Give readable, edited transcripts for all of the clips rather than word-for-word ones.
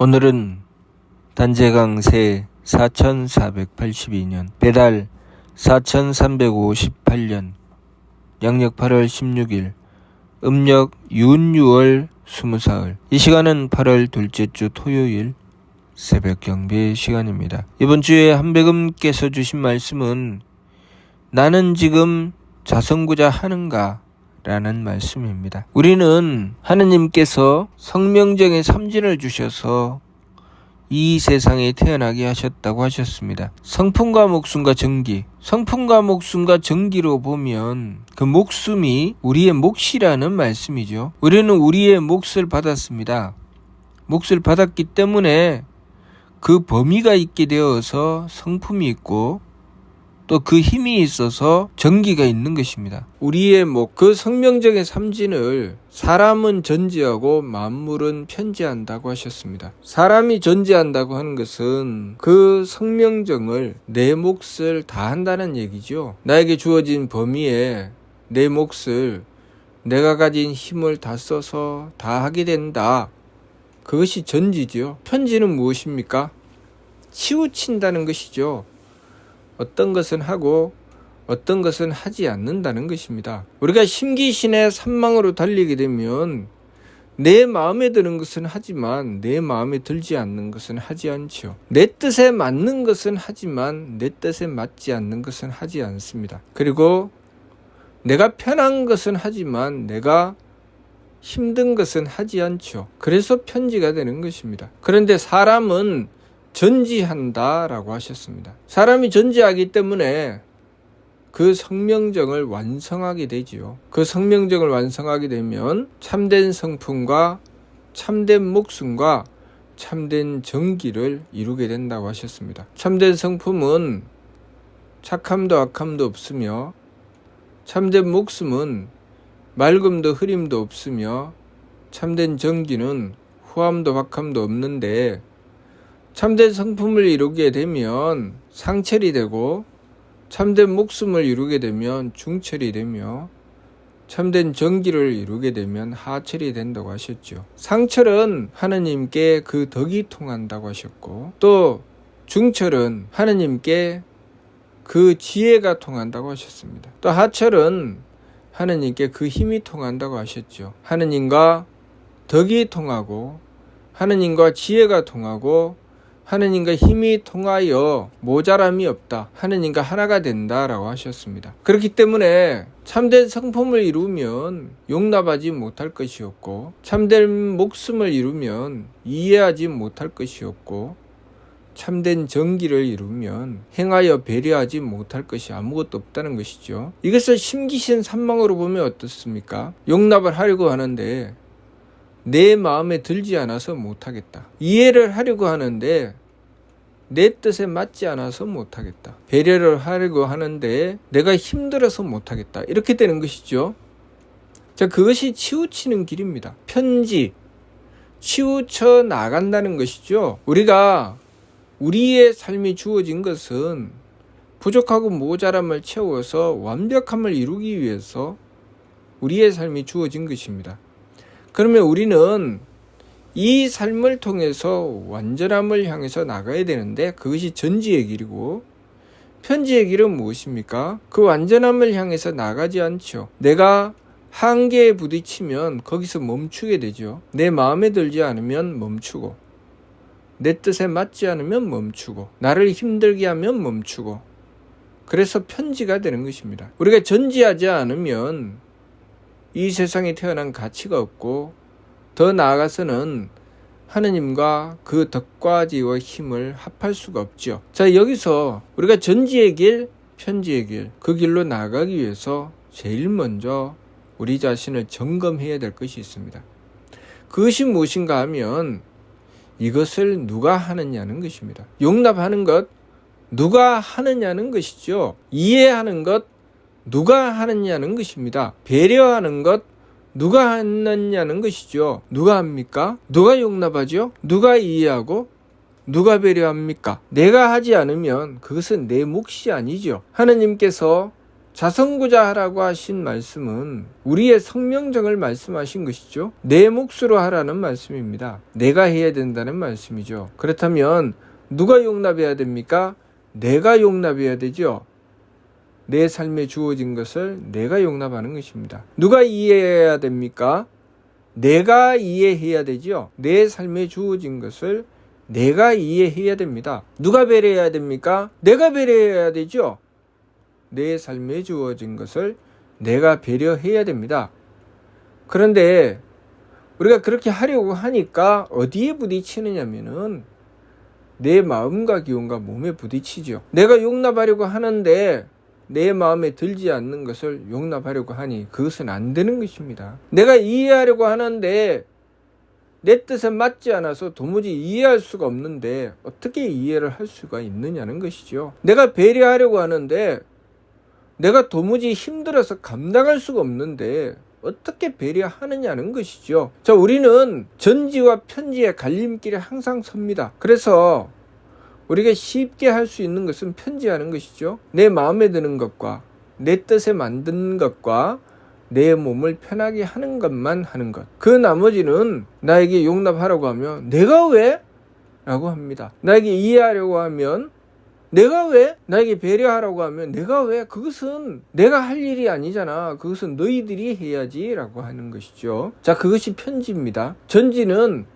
오늘은 단재강세 4482년 배달 4358년 양력 8월 16일 음력 윤6월 20사흘. 이 시간은 8월 둘째 주 토요일 새벽 경배 시간입니다. 이번 주에 한백음께서 주신 말씀은 나는 지금 자성구자 하는가? 라는 말씀입니다. 우리는 하느님께서 성명정의 삼진을 주셔서 이 세상에 태어나게 하셨다고 하셨습니다. 성품과 목숨과 정기. 성품과 목숨과 정기로 보면 그 목숨이 우리의 몫이라는 말씀이죠. 우리는 우리의 몫을 받았습니다. 몫을 받았기 때문에 그 범위가 있게 되어서 성품이 있고 또 그 힘이 있어서 정기가 있는 것입니다. 우리의 그 성명정의 삼진을 사람은 전지하고 만물은 편지한다고 하셨습니다. 사람이 전지한다고 하는 것은 그 성명정을 내 몫을 다한다는 얘기죠. 나에게 주어진 범위에 내 몫을 내가 가진 힘을 다 써서 다 하게 된다. 그것이 전지죠. 편지는 무엇입니까? 치우친다는 것이죠. 어떤 것은 하고 어떤 것은 하지 않는다는 것입니다. 우리가 심기신의 산망으로 달리게 되면 내 마음에 드는 것은 하지만 내 마음에 들지 않는 것은 하지 않죠. 내 뜻에 맞는 것은 하지만 내 뜻에 맞지 않는 것은 하지 않습니다. 그리고 내가 편한 것은 하지만 내가 힘든 것은 하지 않죠. 그래서 편지가 되는 것입니다. 그런데 사람은 전지한다라고 하셨습니다. 사람이 전지하기 때문에 그 성명정을 완성하게 되지요. 그 성명정을 완성하게 되면 참된 성품과 참된 목숨과 참된 정기를 이루게 된다고 하셨습니다. 참된 성품은 착함도 악함도 없으며 참된 목숨은 맑음도 흐림도 없으며 참된 정기는 후함도 박함도 없는데 참된 성품을 이루게 되면 상철이 되고 참된 목숨을 이루게 되면 중철이 되며 참된 정기를 이루게 되면 하철이 된다고 하셨죠. 상철은 하느님께 그 덕이 통한다고 하셨고 또 중철은 하느님께 그 지혜가 통한다고 하셨습니다. 또 하철은 하느님께 그 힘이 통한다고 하셨죠. 하느님과 덕이 통하고 하느님과 지혜가 통하고 하느님과 힘이 통하여 모자람이 없다. 하느님과 하나가 된다라고 하셨습니다. 그렇기 때문에 참된 성품을 이루면 용납하지 못할 것이었고 참된 목숨을 이루면 이해하지 못할 것이었고 참된 정기를 이루면 행하여 배려하지 못할 것이 아무것도 없다는 것이죠. 이것을 심기신 산망으로 보면 어떻습니까? 용납을 하려고 하는데 내 마음에 들지 않아서 못하겠다. 이해를 하려고 하는데 내 뜻에 맞지 않아서 못하겠다. 배려를 하려고 하는데 내가 힘들어서 못하겠다. 이렇게 되는 것이죠. 자, 그것이 치우치는 길입니다. 편지, 치우쳐 나간다는 것이죠. 우리가 우리의 삶이 주어진 것은 부족하고 모자람을 채워서 완벽함을 이루기 위해서 우리의 삶이 주어진 것입니다. 그러면 우리는 이 삶을 통해서 완전함을 향해서 나가야 되는데 그것이 전지의 길이고 편지의 길은 무엇입니까? 그 완전함을 향해서 나가지 않죠. 내가 한계에 부딪히면 거기서 멈추게 되죠. 내 마음에 들지 않으면 멈추고 내 뜻에 맞지 않으면 멈추고 나를 힘들게 하면 멈추고 그래서 편지가 되는 것입니다. 우리가 전지하지 않으면 이 세상에 태어난 가치가 없고 더 나아가서는 하느님과 그 덕과 지혜와 힘을 합할 수가 없죠. 자, 여기서 우리가 전지의 길, 편지의 길, 그 길로 나가기 위해서 제일 먼저 우리 자신을 점검해야 될 것이 있습니다. 그것이 무엇인가 하면 이것을 누가 하느냐는 것입니다. 용납하는 것 누가 하느냐는 것이죠. 이해하는 것 누가 하느냐는 것입니다. 배려하는 것 누가 하느냐는 것이죠. 누가 합니까? 누가 용납하죠? 누가 이해하고 누가 배려합니까? 내가 하지 않으면 그것은 내 몫이 아니죠. 하느님께서 자성구자 하라고 하신 말씀은 우리의 성명정을 말씀하신 것이죠. 내 몫으로 하라는 말씀입니다. 내가 해야 된다는 말씀이죠. 그렇다면 누가 용납해야 됩니까? 내가 용납해야 되죠. 내 삶에 주어진 것을 내가 용납하는 것입니다. 누가 이해해야 됩니까? 내가 이해해야 되죠. 내 삶에 주어진 것을 내가 이해해야 됩니다. 누가 배려해야 됩니까? 내가 배려해야 되죠. 내 삶에 주어진 것을 내가 배려해야 됩니다. 그런데 우리가 그렇게 하려고 하니까 어디에 부딪히느냐면은 내 마음과 기운과 몸에 부딪히죠. 내가 용납하려고 하는데 내 마음에 들지 않는 것을 용납하려고 하니 그것은 안 되는 것입니다. 내가 이해하려고 하는데 내 뜻에 맞지 않아서 도무지 이해할 수가 없는데 어떻게 이해를 할 수가 있느냐는 것이죠. 내가 배려하려고 하는데 내가 도무지 힘들어서 감당할 수가 없는데 어떻게 배려하느냐는 것이죠. 자, 우리는 전지와 편지의 갈림길에 항상 섭니다. 그래서 우리가 쉽게 할 수 있는 것은 편지하는 것이죠. 내 마음에 드는 것과 내 뜻에 만든 것과 내 몸을 편하게 하는 것만 하는 것. 그 나머지는 나에게 용납하라고 하면 내가 왜? 라고 합니다. 나에게 이해하려고 하면 내가 왜? 나에게 배려하라고 하면 내가 왜? 그것은 내가 할 일이 아니잖아. 그것은 너희들이 해야지 라고 하는 것이죠. 자, 그것이 편지입니다. 전지는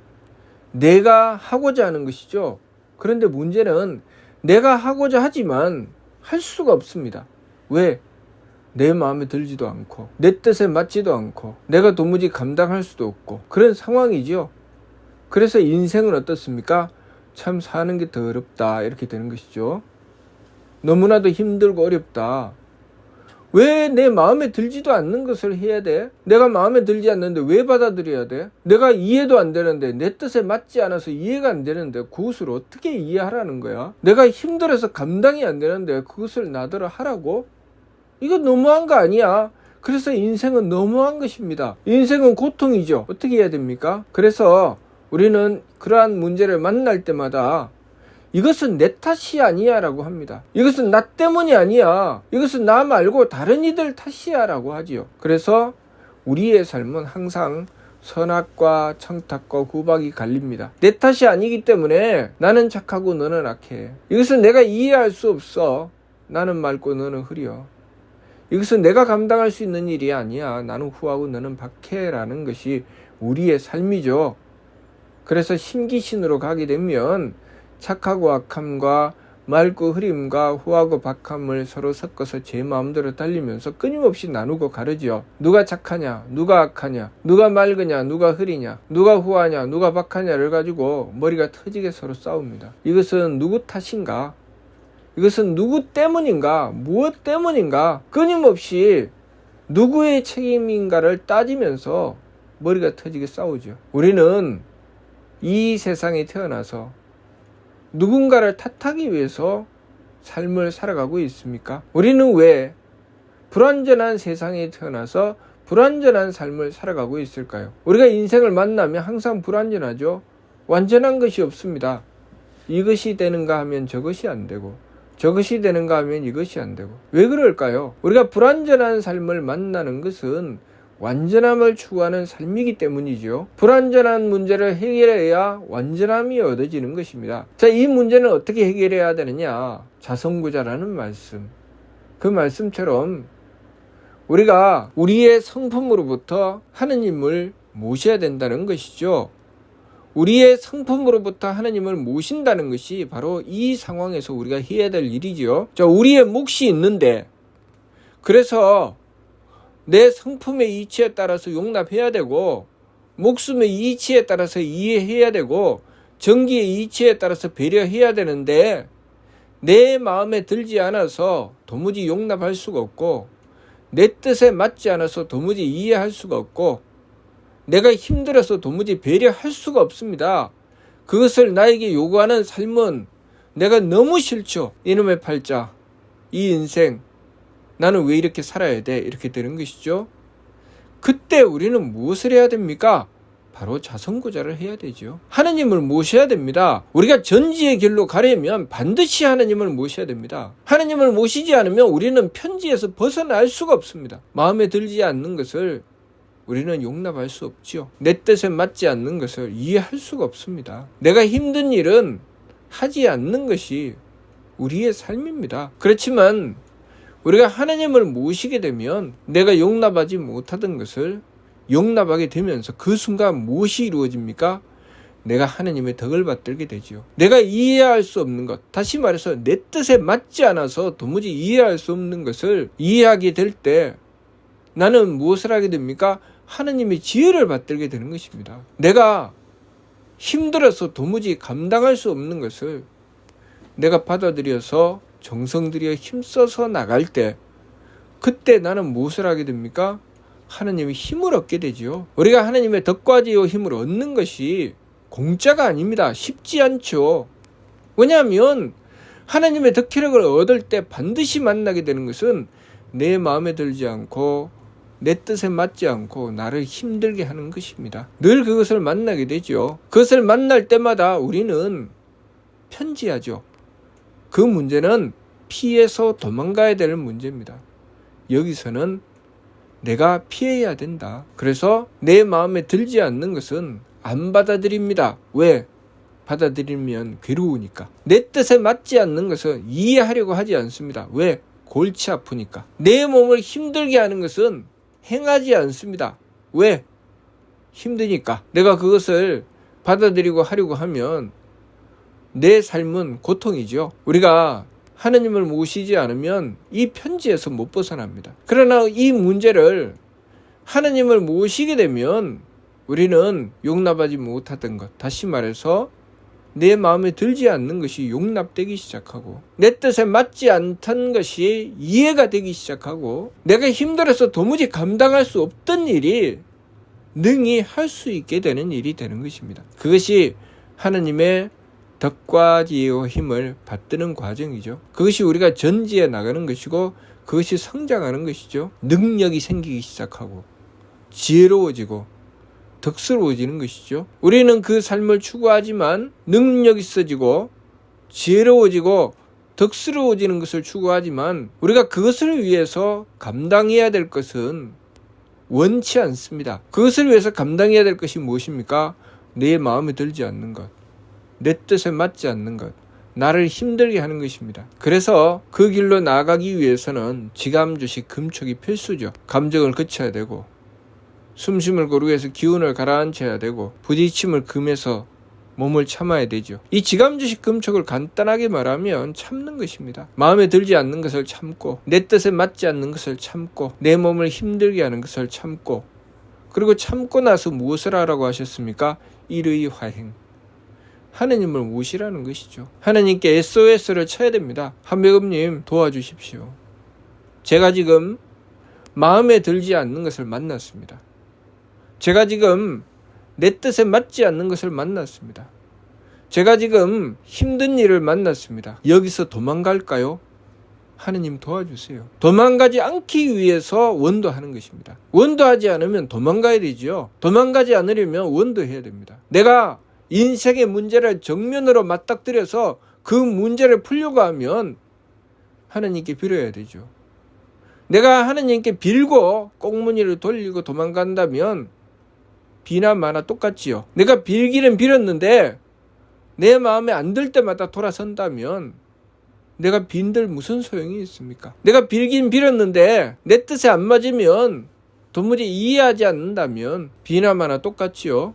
내가 하고자 하는 것이죠. 그런데 문제는 내가 하고자 하지만 할 수가 없습니다. 왜? 내 마음에 들지도 않고 내 뜻에 맞지도 않고 내가 도무지 감당할 수도 없고 그런 상황이죠. 그래서 인생은 어떻습니까? 참 사는 게 더 어렵다 이렇게 되는 것이죠. 너무나도 힘들고 어렵다. 왜 내 마음에 들지도 않는 것을 해야 돼? 내가 마음에 들지 않는데 왜 받아들여야 돼? 내가 이해도 안 되는데 내 뜻에 맞지 않아서 이해가 안 되는데 그것을 어떻게 이해하라는 거야? 내가 힘들어서 감당이 안 되는데 그것을 나더러 하라고? 이거 너무한 거 아니야? 그래서 인생은 너무한 것입니다. 인생은 고통이죠. 어떻게 해야 됩니까? 그래서 우리는 그러한 문제를 만날 때마다 이것은 내 탓이 아니야 라고 합니다. 이것은 나 때문이 아니야. 이것은 나 말고 다른 이들 탓이야 라고 하지요. 그래서 우리의 삶은 항상 선악과 청탁과 구박이 갈립니다. 내 탓이 아니기 때문에 나는 착하고 너는 악해. 이것은 내가 이해할 수 없어. 나는 맑고 너는 흐려. 이것은 내가 감당할 수 있는 일이 아니야. 나는 후하고 너는 박해라는 것이 우리의 삶이죠. 그래서 심기신으로 가게 되면 착하고 악함과 맑고 흐림과 후하고 박함을 서로 섞어서 제 마음대로 달리면서 끊임없이 나누고 가르지요. 누가 착하냐, 누가 악하냐, 누가 맑으냐, 누가 흐리냐, 누가 후하냐, 누가 박하냐를 가지고 머리가 터지게 서로 싸웁니다. 이것은 누구 탓인가? 이것은 누구 때문인가? 무엇 때문인가? 끊임없이 누구의 책임인가를 따지면서 머리가 터지게 싸우죠. 우리는 이 세상에 태어나서 누군가를 탓하기 위해서 삶을 살아가고 있습니까? 우리는 왜 불완전한 세상에 태어나서 불완전한 삶을 살아가고 있을까요? 우리가 인생을 만나면 항상 불완전하죠. 완전한 것이 없습니다. 이것이 되는가 하면 저것이 안 되고 저것이 되는가 하면 이것이 안 되고 왜 그럴까요? 우리가 불완전한 삶을 만나는 것은 완전함을 추구하는 삶이기 때문이죠. 불완전한 문제를 해결해야 완전함이 얻어지는 것입니다. 자, 이 문제는 어떻게 해결해야 되느냐? 자성구자라는 말씀. 그 말씀처럼 우리가 우리의 성품으로부터 하느님을 모셔야 된다는 것이죠. 우리의 성품으로부터 하나님을 모신다는 것이 바로 이 상황에서 우리가 해야 될 일이죠. 자, 우리의 몫이 있는데 그래서 내 성품의 이치에 따라서 용납해야 되고 목숨의 이치에 따라서 이해해야 되고 정기의 이치에 따라서 배려해야 되는데 내 마음에 들지 않아서 도무지 용납할 수가 없고 내 뜻에 맞지 않아서 도무지 이해할 수가 없고 내가 힘들어서 도무지 배려할 수가 없습니다. 그것을 나에게 요구하는 삶은 내가 너무 싫죠. 이놈의 팔자, 이 인생 나는 왜 이렇게 살아야 돼? 이렇게 되는 것이죠. 그때 우리는 무엇을 해야 됩니까? 바로 자선구자를 해야 되죠. 하느님을 모셔야 됩니다. 우리가 전지의 길로 가려면 반드시 하느님을 모셔야 됩니다. 하느님을 모시지 않으면 우리는 편지에서 벗어날 수가 없습니다. 마음에 들지 않는 것을 우리는 용납할 수 없죠. 내 뜻에 맞지 않는 것을 이해할 수가 없습니다. 내가 힘든 일은 하지 않는 것이 우리의 삶입니다. 그렇지만 우리가 하나님을 모시게 되면 내가 용납하지 못하던 것을 용납하게 되면서 그 순간 무엇이 이루어집니까? 내가 하나님의 덕을 받들게 되죠. 내가 이해할 수 없는 것, 다시 말해서 내 뜻에 맞지 않아서 도무지 이해할 수 없는 것을 이해하게 될 때 나는 무엇을 하게 됩니까? 하나님의 지혜를 받들게 되는 것입니다. 내가 힘들어서 도무지 감당할 수 없는 것을 내가 받아들여서 정성 들여 힘써서 나갈 때 그때 나는 무엇을 하게 됩니까? 하나님의 힘을 얻게 되죠. 우리가 하나님의 덕과 지혜와 힘을 얻는 것이 공짜가 아닙니다. 쉽지 않죠. 왜냐하면 하나님의 덕혜력을 얻을 때 반드시 만나게 되는 것은 내 마음에 들지 않고 내 뜻에 맞지 않고 나를 힘들게 하는 것입니다. 늘 그것을 만나게 되죠. 그것을 만날 때마다 우리는 편지하죠. 그 문제는 피해서 도망가야 될 문제입니다. 여기서는 내가 피해야 된다. 그래서 내 마음에 들지 않는 것은 안 받아들입니다. 왜? 받아들이면 괴로우니까. 내 뜻에 맞지 않는 것은 이해하려고 하지 않습니다. 왜? 골치 아프니까. 내 몸을 힘들게 하는 것은 행하지 않습니다. 왜? 힘드니까. 내가 그것을 받아들이고 하려고 하면 내 삶은 고통이죠. 우리가 하느님을 모시지 않으면 이 편지에서 못 벗어납니다. 그러나 이 문제를 하느님을 모시게 되면 우리는 용납하지 못하던 것, 다시 말해서 내 마음에 들지 않는 것이 용납되기 시작하고 내 뜻에 맞지 않던 것이 이해가 되기 시작하고 내가 힘들어서 도무지 감당할 수 없던 일이 능히 할 수 있게 되는 일이 되는 것입니다. 그것이 하느님의 덕과 지혜와 힘을 받드는 과정이죠. 그것이 우리가 전지에 나가는 것이고 그것이 성장하는 것이죠. 능력이 생기기 시작하고 지혜로워지고 덕스러워지는 것이죠. 우리는 그 삶을 추구하지만 능력이 있어지고 지혜로워지고 덕스러워지는 것을 추구하지만 우리가 그것을 위해서 감당해야 될 것은 원치 않습니다. 그것을 위해서 감당해야 될 것이 무엇입니까? 내 마음에 들지 않는 것, 내 뜻에 맞지 않는 것, 나를 힘들게 하는 것입니다. 그래서 그 길로 나아가기 위해서는 지감주식 금촉이 필수죠. 감정을 거쳐야 되고 숨심을 고르기 위해서 기운을 가라앉혀야 되고 부딪힘을 금해서 몸을 참아야 되죠. 이 지감주식 금촉을 간단하게 말하면 참는 것입니다. 마음에 들지 않는 것을 참고 내 뜻에 맞지 않는 것을 참고 내 몸을 힘들게 하는 것을 참고 그리고 참고 나서 무엇을 하라고 하셨습니까? 일의 화행. 하느님을 모시라는 것이죠. 하느님께 SOS를 쳐야 됩니다. 한백음님 도와주십시오. 제가 지금 마음에 들지 않는 것을 만났습니다. 제가 지금 내 뜻에 맞지 않는 것을 만났습니다. 제가 지금 힘든 일을 만났습니다. 여기서 도망갈까요? 하느님 도와주세요. 도망가지 않기 위해서 원도하는 것입니다. 원도하지 않으면 도망가야 되죠. 도망가지 않으려면 원도해야 됩니다. 내가 인생의 문제를 정면으로 맞닥뜨려서 그 문제를 풀려고 하면 하느님께 빌어야 되죠. 내가 하느님께 빌고 꽁무니를 돌리고 도망간다면 비나 마나 똑같지요. 내가 빌기는 빌었는데 내 마음에 안 들 때마다 돌아선다면 내가 빈들 무슨 소용이 있습니까? 내가 빌긴 빌었는데 내 뜻에 안 맞으면 도무지 이해하지 않는다면 비나 마나 똑같지요.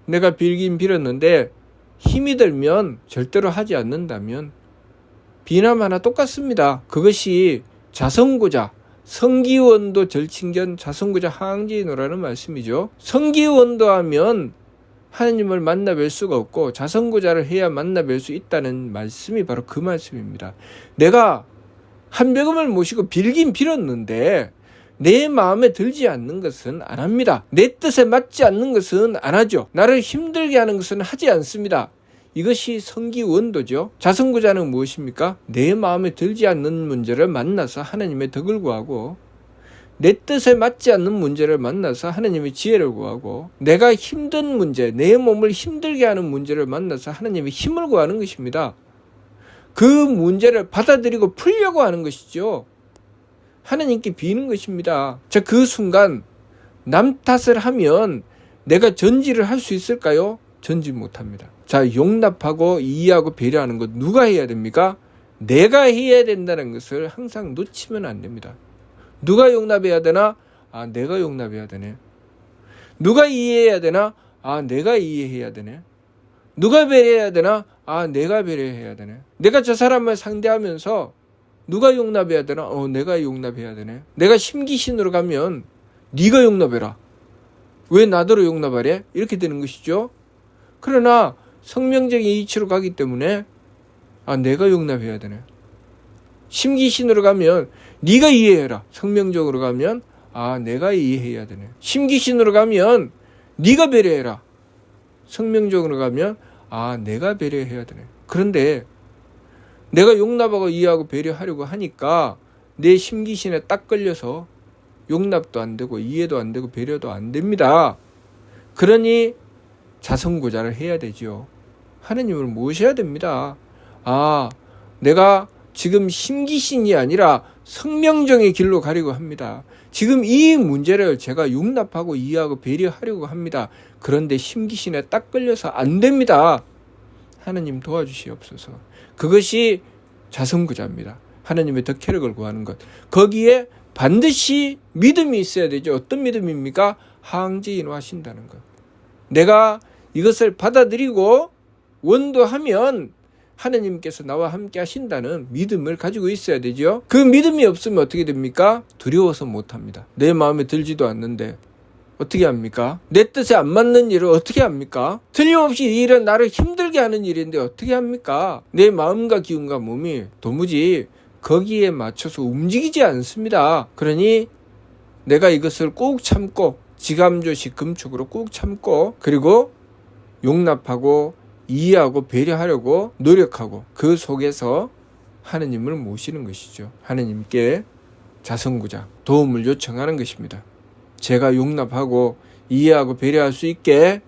내가 빌긴 빌었는데 힘이 들면 절대로 하지 않는다면 비나 마나 똑같습니다. 그것이 자성구자, 성기원도 절친견 자성구자 하항지노라는 말씀이죠. 성기원도 하면 하나님을 만나뵐 수가 없고 자성구자를 해야 만나뵐 수 있다는 말씀이 바로 그 말씀입니다. 내가 한백음을 모시고 빌긴 빌었는데 내 마음에 들지 않는 것은 안 합니다. 내 뜻에 맞지 않는 것은 안 하죠. 나를 힘들게 하는 것은 하지 않습니다. 이것이 성기원도죠. 자성구자는 무엇입니까? 내 마음에 들지 않는 문제를 만나서 하나님의 덕을 구하고 내 뜻에 맞지 않는 문제를 만나서 하나님의 지혜를 구하고, 내가 힘든 문제, 내 몸을 힘들게 하는 문제를 만나서 하나님의 힘을 구하는 것입니다. 그 문제를 받아들이고 풀려고 하는 것이죠. 하나님께 비는 것입니다. 자, 그 순간 남 탓을 하면 내가 전지를 할 수 있을까요? 전지 못합니다. 자, 용납하고 이해하고 배려하는 것 누가 해야 됩니까? 내가 해야 된다는 것을 항상 놓치면 안 됩니다. 누가 용납해야 되나? 아, 내가 용납해야 되네. 누가 이해해야 되나? 아, 내가 이해해야 되네. 누가 배려해야 되나? 아, 내가 배려해야 되네. 내가 저 사람을 상대하면서 누가 용납해야 되나? 내가 용납해야 되네. 내가 심기신으로 가면 네가 용납해라. 왜 나더러 용납하래? 이렇게 되는 것이죠. 그러나 성명적인 이치로 가기 때문에 아, 내가 용납해야 되네. 심기신으로 가면 네가 이해해라. 성명적으로 가면 아, 내가 이해해야 되네. 심기신으로 가면 네가 배려해라. 성명적으로 가면 아, 내가 배려해야 되네. 그런데 내가 용납하고 이해하고 배려하려고 하니까 내 심기신에 딱 걸려서 용납도 안 되고 이해도 안 되고 배려도 안 됩니다. 그러니 자성구자를 해야 되죠. 하느님을 모셔야 됩니다. 아, 내가 지금 심기신이 아니라 성명정의 길로 가려고 합니다. 지금 이 문제를 제가 용납하고 이해하고 배려하려고 합니다. 그런데 심기신에 딱 걸려서 안 됩니다. 하느님 도와주시옵소서. 그것이 자성구자입니다. 하느님의 덕혜력을 구하는 것. 거기에 반드시 믿음이 있어야 되죠. 어떤 믿음입니까? 항지인화하신다는 것. 내가 이것을 받아들이고 원도하면 하느님께서 나와 함께 하신다는 믿음을 가지고 있어야 되죠. 그 믿음이 없으면 어떻게 됩니까? 두려워서 못합니다. 내 마음에 들지도 않는데 어떻게 합니까? 내 뜻에 안 맞는 일을 어떻게 합니까? 틀림없이 이 일은 나를 힘들게 하는 일인데 어떻게 합니까? 내 마음과 기운과 몸이 도무지 거기에 맞춰서 움직이지 않습니다. 그러니 내가 이것을 꼭 참고 지감조시 금축으로 꼭 참고 그리고 용납하고 이해하고 배려하려고 노력하고 그 속에서 하느님을 모시는 것이죠. 하느님께 자성구자 도움을 요청하는 것입니다. 제가 용납하고 이해하고 배려할 수 있게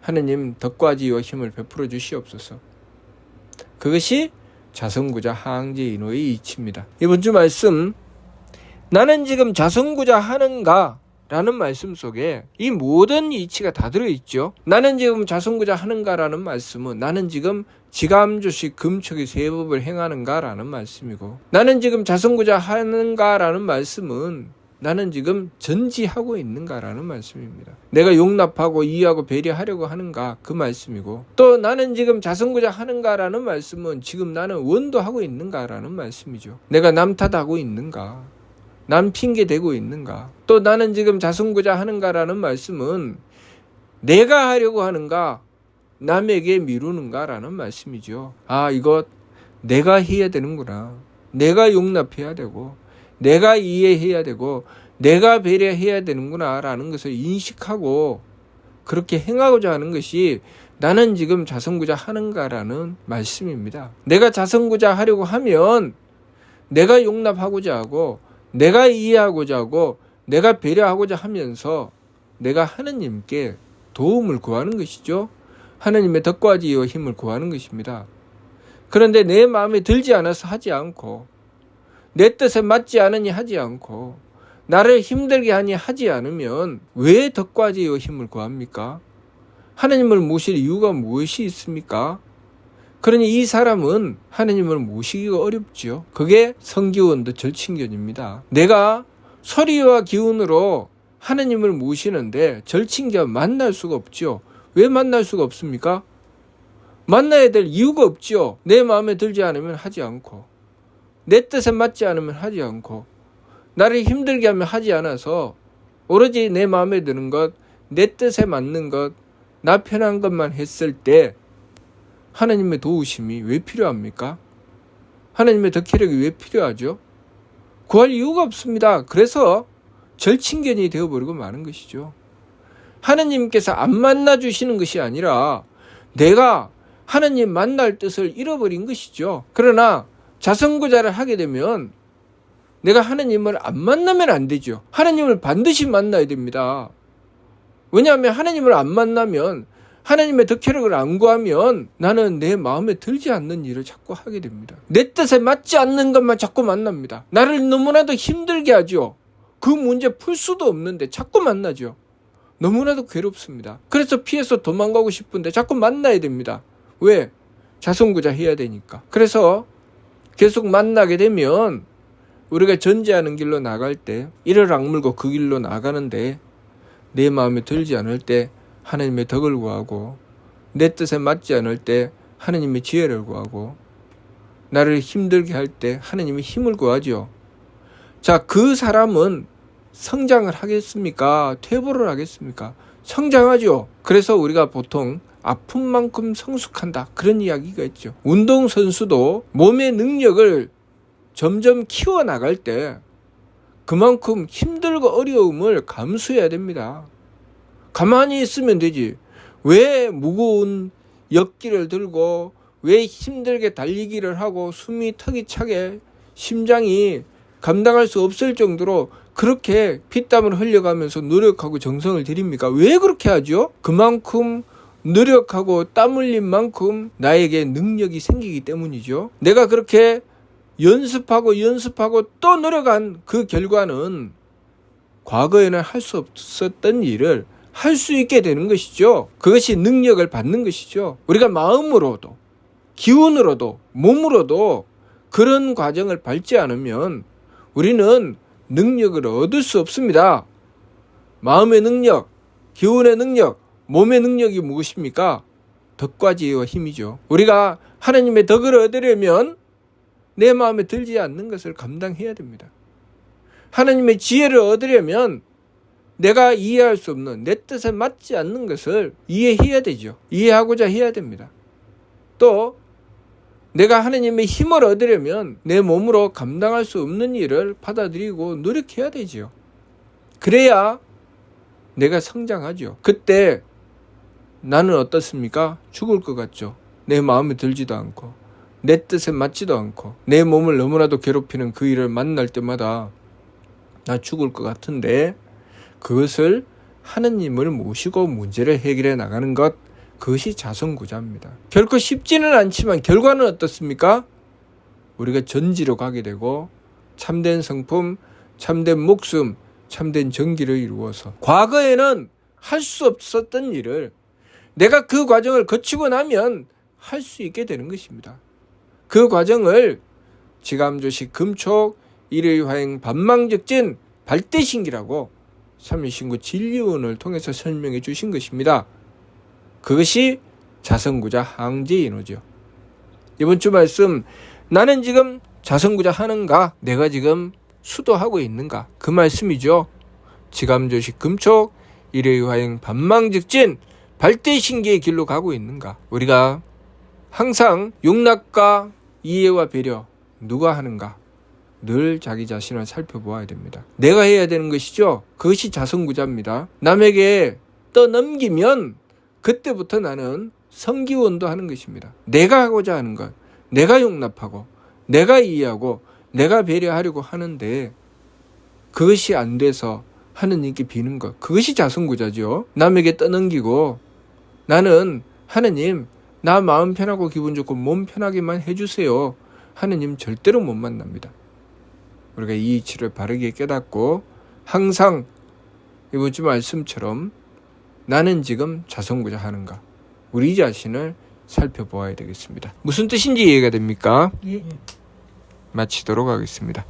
하느님 덕과 지혜와 힘을 베풀어 주시옵소서. 그것이 자성구자 항제인호의 이치입니다. 이번 주 말씀, 나는 지금 자성구자 하는가? 라는 말씀 속에 이 모든 이치가 다 들어있죠. 나는 지금 자성구자 하는가라는 말씀은 나는 지금 지감조식 금촉의 세법을 행하는가라는 말씀이고, 나는 지금 자성구자 하는가라는 말씀은 나는 지금 전지하고 있는가라는 말씀입니다. 내가 용납하고 이해하고 배려하려고 하는가 그 말씀이고, 또 나는 지금 자성구자 하는가라는 말씀은 지금 나는 원도하고 있는가라는 말씀이죠. 내가 남 탓하고 있는가, 남 핑계 대고 있는가, 또 나는 지금 자성구자 하는가라는 말씀은 내가 하려고 하는가 남에게 미루는가라는 말씀이죠. 아, 이것 내가 해야 되는구나. 내가 용납해야 되고 내가 이해해야 되고 내가 배려해야 되는구나 라는 것을 인식하고 그렇게 행하고자 하는 것이 나는 지금 자성구자 하는가라는 말씀입니다. 내가 자성구자 하려고 하면 내가 용납하고자 하고 내가 이해하고자 하고 내가 배려하고자 하면서 내가 하느님께 도움을 구하는 것이죠. 하느님의 덕과 지혜와 힘을 구하는 것입니다. 그런데 내 마음에 들지 않아서 하지 않고 내 뜻에 맞지 않으니 하지 않고 나를 힘들게 하니 하지 않으면 왜 덕과 지혜와 힘을 구합니까? 하느님을 모실 이유가 무엇이 있습니까? 그러니 이 사람은 하느님을 모시기가 어렵죠. 그게 성기원도 절친견입니다. 내가 소리와 기운으로 하느님을 모시는데 절친견 만날 수가 없죠. 왜 만날 수가 없습니까? 만나야 될 이유가 없죠. 내 마음에 들지 않으면 하지 않고 내 뜻에 맞지 않으면 하지 않고 나를 힘들게 하면 하지 않아서 오로지 내 마음에 드는 것, 내 뜻에 맞는 것, 나 편한 것만 했을 때 하나님의 도우심이 왜 필요합니까? 하나님의 덕혜력이 왜 필요하죠? 구할 이유가 없습니다. 그래서 절친견이 되어버리고 마는 것이죠. 하나님께서 안 만나주시는 것이 아니라 내가 하나님 만날 뜻을 잃어버린 것이죠. 그러나 자성구자를 하게 되면 내가 하나님을 안 만나면 안 되죠. 하나님을 반드시 만나야 됩니다. 왜냐하면 하나님을 안 만나면, 하나님의 덕혜력을 안 구하면 나는 내 마음에 들지 않는 일을 자꾸 하게 됩니다. 내 뜻에 맞지 않는 것만 자꾸 만납니다. 나를 너무나도 힘들게 하죠. 그 문제 풀 수도 없는데 자꾸 만나죠. 너무나도 괴롭습니다. 그래서 피해서 도망가고 싶은데 자꾸 만나야 됩니다. 왜? 자선구자 해야 되니까. 그래서 계속 만나게 되면 우리가 전제하는 길로 나갈 때, 이를 악물고 그 길로 나가는데 내 마음에 들지 않을 때 하나님의 덕을 구하고, 내 뜻에 맞지 않을 때 하나님의 지혜를 구하고, 나를 힘들게 할 때 하나님의 힘을 구하죠. 자, 그 사람은 성장을 하겠습니까? 퇴보를 하겠습니까? 성장하죠. 그래서 우리가 보통 아픈 만큼 성숙한다, 그런 이야기가 있죠. 운동선수도 몸의 능력을 점점 키워나갈 때 그만큼 힘들고 어려움을 감수해야 됩니다. 가만히 있으면 되지. 왜 무거운 역기를 들고, 왜 힘들게 달리기를 하고 숨이 턱이 차게 심장이 감당할 수 없을 정도로 그렇게 피땀을 흘려가면서 노력하고 정성을 들입니까? 왜 그렇게 하죠? 그만큼 노력하고 땀 흘린 만큼 나에게 능력이 생기기 때문이죠. 내가 그렇게 연습하고 또 노력한 그 결과는 과거에는 할 수 없었던 일을 할 수 있게 되는 것이죠. 그것이 능력을 받는 것이죠. 우리가 마음으로도, 기운으로도, 몸으로도 그런 과정을 밟지 않으면 우리는 능력을 얻을 수 없습니다. 마음의 능력, 기운의 능력, 몸의 능력이 무엇입니까? 덕과 지혜와 힘이죠. 우리가 하나님의 덕을 얻으려면 내 마음에 들지 않는 것을 감당해야 됩니다. 하나님의 지혜를 얻으려면 내가 이해할 수 없는, 내 뜻에 맞지 않는 것을 이해해야 되죠. 이해하고자 해야 됩니다. 또 내가 하나님의 힘을 얻으려면 내 몸으로 감당할 수 없는 일을 받아들이고 노력해야 되죠. 그래야 내가 성장하죠. 그때 나는 어떻습니까? 죽을 것 같죠. 내 마음에 들지도 않고, 내 뜻에 맞지도 않고, 내 몸을 너무나도 괴롭히는 그 일을 만날 때마다 나 죽을 것 같은데, 그것을 하느님을 모시고 문제를 해결해 나가는 것, 그것이 자선구자입니다. 결코 쉽지는 않지만 결과는 어떻습니까? 우리가 전지로 가게 되고 참된 성품, 참된 목숨, 참된 정기를 이루어서, 과거에는 할 수 없었던 일을 내가 그 과정을 거치고 나면 할 수 있게 되는 것입니다. 그 과정을 지감조식 금촉 일의화행 반망적진 발대신기라고 삼위신구 진리원을 통해서 설명해 주신 것입니다. 그것이 자선구자 항제인호죠. 이번 주 말씀, 나는 지금 자선구자 하는가? 내가 지금 수도하고 있는가? 그 말씀이죠. 지감조식 금촉 일의화행 반망적진 발대신기의 길로 가고 있는가? 우리가 항상 용납과 이해와 배려, 누가 하는가? 늘 자기 자신을 살펴보아야 됩니다. 내가 해야 되는 것이죠. 그것이 자선구자입니다. 남에게 떠넘기면 그때부터 나는 성기원도 하는 것입니다. 내가 하고자 하는 것, 내가 용납하고, 내가 이해하고, 내가 배려하려고 하는데 그것이 안 돼서 하느님께 비는 것, 그것이 자선구자죠. 남에게 떠넘기고 나는 하느님, 나 마음 편하고 기분 좋고 몸 편하게만 해주세요. 하느님 절대로 못 만납니다. 우리가 이 이치를 바르게 깨닫고 항상 이번 주 말씀처럼 나는 지금 자선구자 하는가? 우리 자신을 살펴보아야 되겠습니다. 무슨 뜻인지 이해가 됩니까? 예. 마치도록 하겠습니다.